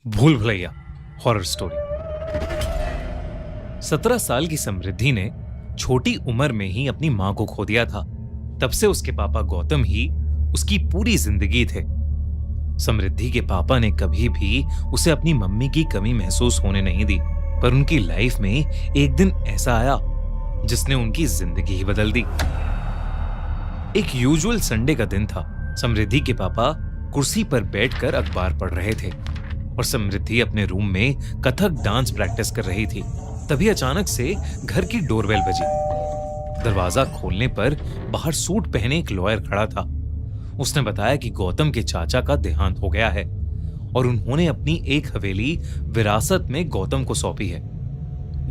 भूल Bhulaiyaa horror story. 17 साल की समृद्धि ने छोटी उम्र में ही अपनी मां को खो दिया था। तब से उसके पापा गौतम ही उसकी पूरी जिंदगी थे। समृद्धि के पापा ने कभी भी उसे अपनी मम्मी की कमी महसूस होने नहीं दी, पर उनकी लाइफ में एक दिन ऐसा आया जिसने उनकी जिंदगी ही बदल दी। एक यूजुअल संडे का दिन था। समृद्धि के पापा कुर्सी पर बैठकर अखबार पढ़ रहे थे और समृद्धि अपने रूम में कथक डांस प्रैक्टिस कर रही थी। तभी अचानक से घर की डोरबेल बजी। दरवाजा खोलने पर बाहर सूट पहने एक लॉयर खड़ा था। उसने बताया कि गौतम के चाचा का देहांत हो गया है और उन्होंने अपनी एक हवेली विरासत में गौतम को सौंपी है।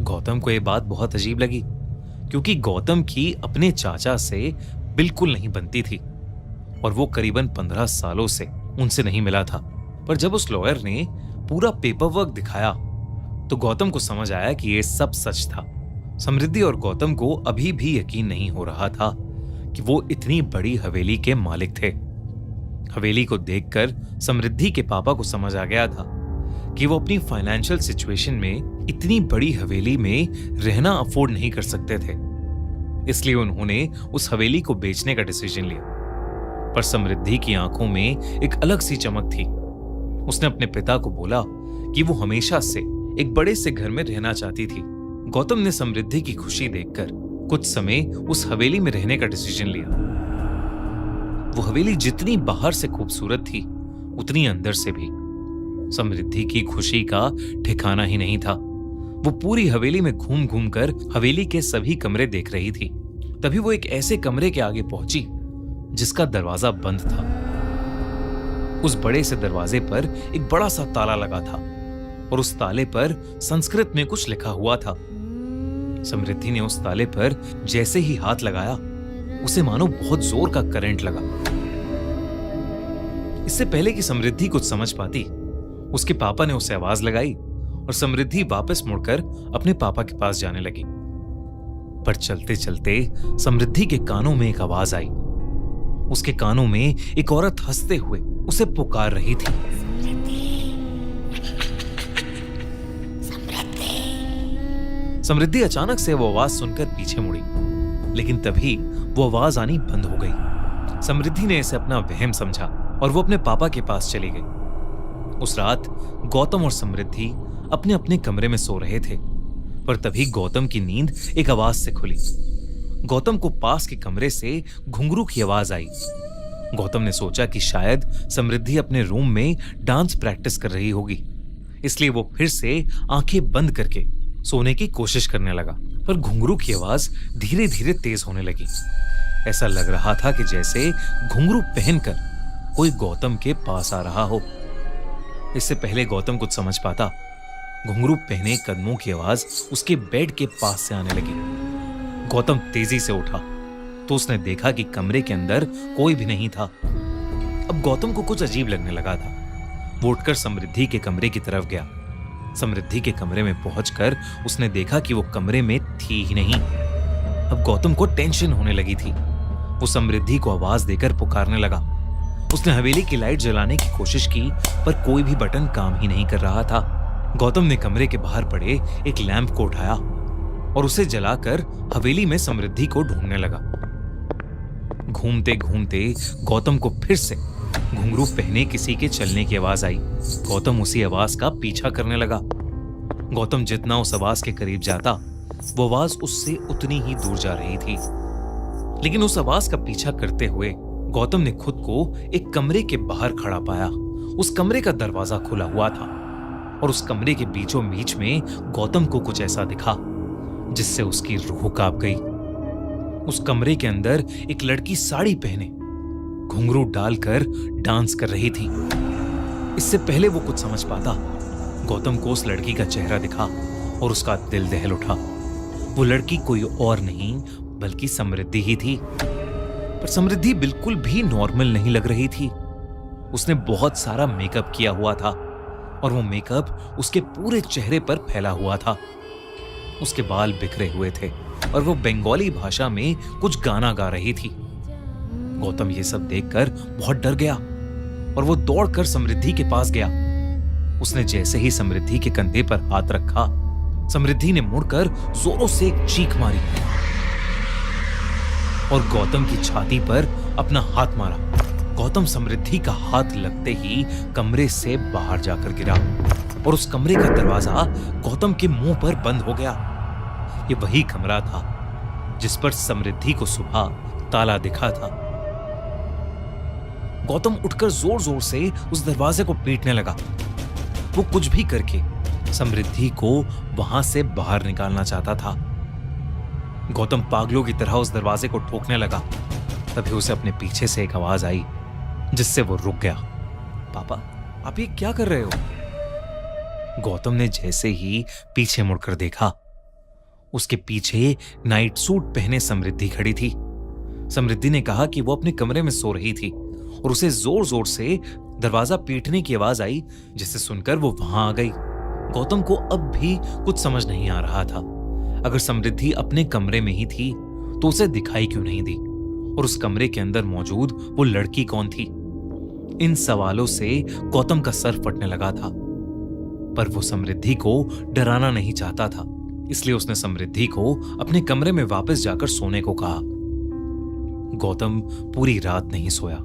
गौतम को यह बात बहुत अजीब लगी, क्योंकि गौतम की अपने चाचा से बिल्कुल नहीं बनती थी और वो करीबन 15 सालों से उनसे नहीं मिला था। पर जब उस लॉयर ने पूरा पेपर वर्क दिखाया तो गौतम को समझ आया कि ये सब सच था। समृद्धि और गौतम को अभी भी यकीन नहीं हो रहा था कि वो इतनी बड़ी हवेली के मालिक थे। हवेली को देखकर समृद्धि के पापा को समझ आ गया था कि वो अपनी फाइनेंशियल सिचुएशन में इतनी बड़ी हवेली में रहना अफोर्ड नहीं कर सकते थे। इसलिए उन्होंने उस हवेली को बेचने का डिसीजन लिया। पर समृद्धि की आंखों में एक अलग सी चमक थी। उसने अपने पिता को बोला कि वो हमेशा से एक बड़े से घर में रहना चाहती थी। गौतम ने समृद्धि की खुशी देखकर कुछ समय उस हवेली में रहने का डिसीजन लिया। वो हवेली जितनी बाहर से खूबसूरत थी, उतनी अंदर से भी। समृद्धि की खुशी का ठिकाना ही नहीं था। वो पूरी हवेली में घूम घूम कर हवेली के सभी कमरे देख रही थी। तभी वो एक ऐसे कमरे के आगे पहुंची जिसका दरवाजा बंद था। उस बड़े से दरवाजे पर एक बड़ा सा ताला लगा था और उस ताले पर संस्कृत में कुछ लिखा हुआ था। समृद्धि ने उस ताले पर जैसे ही हाथ लगाया, उसे मानो बहुत जोर का करंट लगा। इससे पहले कि समृद्धि कुछ समझ पाती, उसके पापा ने उसे आवाज लगाई और समृद्धि वापस मुड़कर अपने पापा के पास जाने लगी। पर चलते चलते समृद्धि के कानों में एक आवाज आई। उसके कानों में एक औरत हंसते हुए उसे पुकार रही थी। समृद्धि अचानक से वो आवाज सुनकर पीछे मुड़ी, लेकिन तभी वो आवाज आनी बंद हो गई। समृद्धि ने इसे अपना वहम समझा और वो अपने पापा के पास चली गई। उस रात गौतम और समृद्धि अपने अपने कमरे में सो रहे थे, पर तभी गौतम की नींद एक आवाज से खुली। गौतम को पास के कमरे से घुंघरू की आवाज आई। गौतम ने सोचा कि शायद समृद्धि अपने रूम में डांस प्रैक्टिस कर रही होगी, इसलिए वो फिर से आंखें बंद करके सोने की कोशिश करने लगा। पर घुंघरू की आवाज धीरे धीरे तेज होने लगी। ऐसा लग रहा था कि जैसे घुंघरू पहनकर कोई गौतम के पास आ रहा हो। इससे पहले गौतम कुछ समझ पाता, घुंघरू पहने कदमों की आवाज उसके बेड के पास से आने लगी। गौतम तेजी से उठा तो उसने देखा कि कमरे के अंदर कोई भी नहीं था। अब गौतम को कुछ अजीब लगने लगा था। वो उठकर समृद्धि के कमरे की तरफ गया। समृद्धि के कमरे में पहुंचकर उसने देखा कि वो कमरे में थी ही नहीं। अब गौतम को टेंशन होने लगी थी। वो समृद्धि को आवाज देकर पुकारने लगा। उसने हवेली की लाइट जलाने की कोशिश की, पर कोई भी बटन काम ही नहीं कर रहा था। गौतम ने कमरे के बाहर पड़े एक लैंप को उठाया और उसे जलाकर हवेली में समृद्धि को ढूंढने लगा। घूमते घूमते गौतम को फिर से घुंघरू पहने किसी के चलने की आवाज आई। गौतम उसी आवाज का पीछा करने लगा। गौतम जितना उस आवाज के करीब जाता, वो आवाज उससे उतनी ही दूर जा रही थी। लेकिन उस आवाज का पीछा करते हुए गौतम ने खुद को एक कमरे के बाहर खड़ा पाया। उस कमरे का दरवाजा खुला हुआ था और उस कमरे के बीचों बीच में गौतम को कुछ ऐसा दिखा जिससे उसकी रूह कांप गई। उस कमरे के अंदर एक लड़की साड़ी पहने घुंघरू डालकर डांस कर रही थी। इससे पहले वो कुछ समझ पाता, गौतम को उस लड़की का चेहरा दिखा और उसका दिल दहल उठा। वो लड़की कोई और नहीं बल्कि समृद्धि ही थी। पर समृद्धि बिल्कुल भी नॉर्मल नहीं लग रही थी। उसने बहुत सारा मेकअप किया हुआ था और वो मेकअप उसके पूरे चेहरे पर फैला हुआ था। उसके बाल बिखरे हुए थे और वो बंगाली भाषा में कुछ गाना गा रही थी। गौतम ये सब देखकर बहुत डर गया और वो दौड़कर समृद्धि के पास गया। उसने जैसे ही समृद्धि के कंधे पर हाथ रखा, समृद्धि ने मुड़कर जोरों से एक चीख मारी और गौतम की छाती पर अपना हाथ मारा। गौतम समृद्धि का हाथ लगते ही कमरे से बाहर जाकर गिरा और उस कमरे का दरवाजा गौतम के मुंह पर बंद हो गया। ये वही कमरा था जिस पर समृद्धि को सुबह ताला दिखा था। गौतम उठकर जोर जोर से उस दरवाजे को पीटने लगा। वो कुछ भी करके समृद्धि को वहां से बाहर निकालना चाहता था। गौतम पागलों की तरह उस दरवाजे को ठोकने लगा। तभी उसे अपने पीछे से एक आवाज आई जिससे वो रुक गया। पापा, आप ये क्या कर रहे हो? गौतम ने जैसे ही पीछे मुड़कर देखा, उसके पीछे नाइट सूट पहने समृद्धि खड़ी थी। समृद्धि ने कहा कि वो अपने कमरे में सो रही थी और उसे जोर जोर से दरवाजा पीटने की आवाज आई, जिसे सुनकर वो वहां आ गई। गौतम को अब भी कुछ समझ नहीं आ रहा था। अगर समृद्धि अपने कमरे में ही थी तो उसे दिखाई क्यों नहीं दी, और उस कमरे के अंदर मौजूद वो लड़की कौन थी? इन सवालों से गौतम का सर फटने लगा था, पर वो समृद्धि को डराना नहीं चाहता था। इसलिए उसने समृद्धि को अपने कमरे में वापस जाकर सोने को कहा। गौतम पूरी रात नहीं सोया।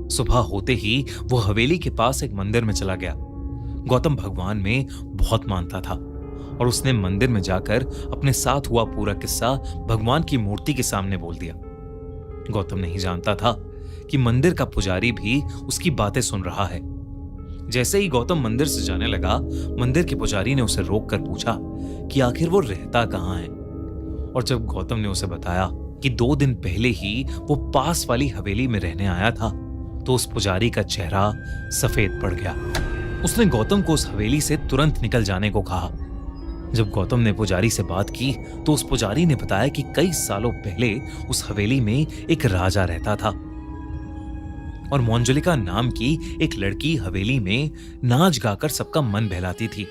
सुबह होते ही वो हवेली के पास एक मंदिर में चला गया। गौतम भगवान में बहुत मानता था और उसने मंदिर में जाकर अपने साथ हुआ पूरा किस्सा भगवान की मूर्ति के सामने बोल दिया। गौतम नहीं जानता था कि मंदिर का पुजारी भी उसकी बातें सुन रहा है। जैसे ही गौतम मंदिर से जाने लगा, मंदिर के पुजारी ने उसे रोककर पूछा कि आखिर वो रहता कहाँ है। और जब गौतम ने उसे बताया कि 2 दिन पहले ही वो पास वाली हवेली में रहने आया था, तो उस पुजारी का चेहरा सफेद पड़ गया। उसने गौतम को उस हवेली से तुरंत निकल जाने को कहा। जब गौतम ने पुजारी से बात की तो उस पुजारी ने बताया कि कई सालों पहले उस हवेली में एक राजा रहता था और मंजुलिका नाम की एक लड़की हवेली में नाच गाकर सबका मन बहलाती थी।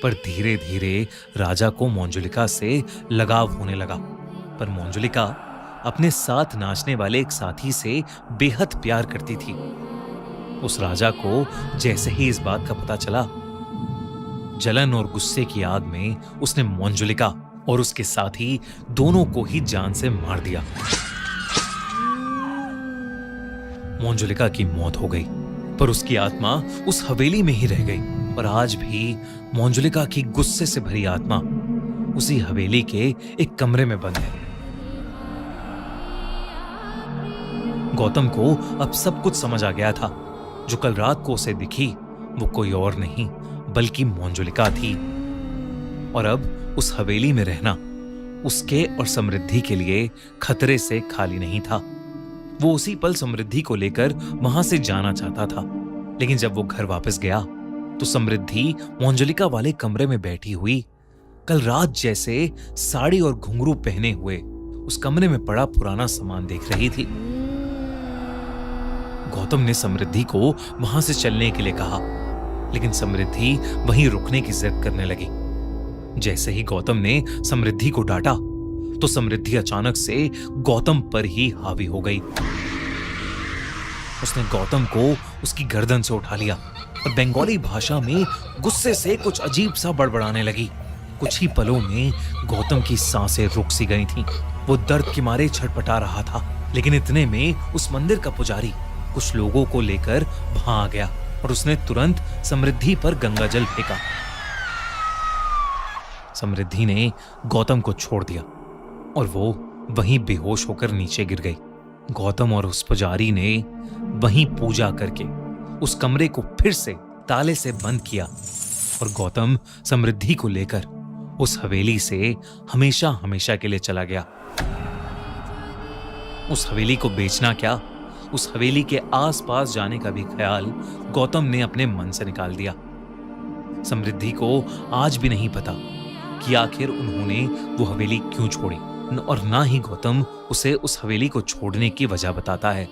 पर धीरे धीरे राजा को मंजुलिका से लगाव होने लगा। पर मंजुलिका अपने साथ नाचने वाले एक साथी से बेहद प्यार करती थी। उस राजा को जैसे ही इस बात का पता चला, जलन और गुस्से की आग में उसने मंजुलिका और उसके साथी दोनों को ही जान से मार दिया। मंजुलिका की मौत हो गई, पर उसकी आत्मा उस हवेली में ही रह गई। और आज भी मंजुलिका की गुस्से से भरी आत्मा उसी हवेली के एक कमरे में बंद है। गौतम को अब सब कुछ समझ आ गया था। जो कल रात को उसे दिखी वो कोई और नहीं बल्कि मंजुलिका थी। और अब उस हवेली में रहना उसके और समृद्धि के लिए खतरे से खाली नहीं था। वो उसी पल समृद्धि को लेकर वहां से जाना चाहता था। लेकिन जब वो घर वापस गया तो समृद्धि मंजुलिका वाले कमरे में बैठी हुई कल रात जैसे साड़ी और घुंघरू पहने हुए उस कमरे में पड़ा पुराना सामान देख रही थी। गौतम ने समृद्धि को वहां से चलने के लिए कहा, लेकिन समृद्धि वहीं रुकने की जिद करने लगी। जैसे ही गौतम ने समृद्धि को डांटा तो समृद्धि अचानक से गौतम पर ही हावी हो गई। उसने गौतम को उसकी गर्दन से उठा लिया और बंगाली भाषा में गुस्से से कुछ अजीब सा बड़बड़ाने लगी। कुछ ही पलों में गौतम की सांसें रुक सी गई थीं। वो दर्द के मारे छटपटा रहा था। लेकिन इतने में उस मंदिर का पुजारी कुछ लोगों को लेकर वहां आ गया और उसने तुरंत समृद्धि पर गंगा जल फेंका। समृद्धि ने गौतम को छोड़ दिया और वो वहीं बेहोश होकर नीचे गिर गई। गौतम और उस पुजारी ने वहीं पूजा करके उस कमरे को फिर से ताले से बंद किया और गौतम समृद्धि को लेकर उस हवेली से हमेशा हमेशा के लिए चला गया। उस हवेली को बेचना क्या, उस हवेली के आसपास जाने का भी ख्याल गौतम ने अपने मन से निकाल दिया। समृद्धि को आज भी नहीं पता कि आखिर उन्होंने वो हवेली क्यों छोड़ी, और ना ही गौतम उसे उस हवेली को छोड़ने की वजह बताता है।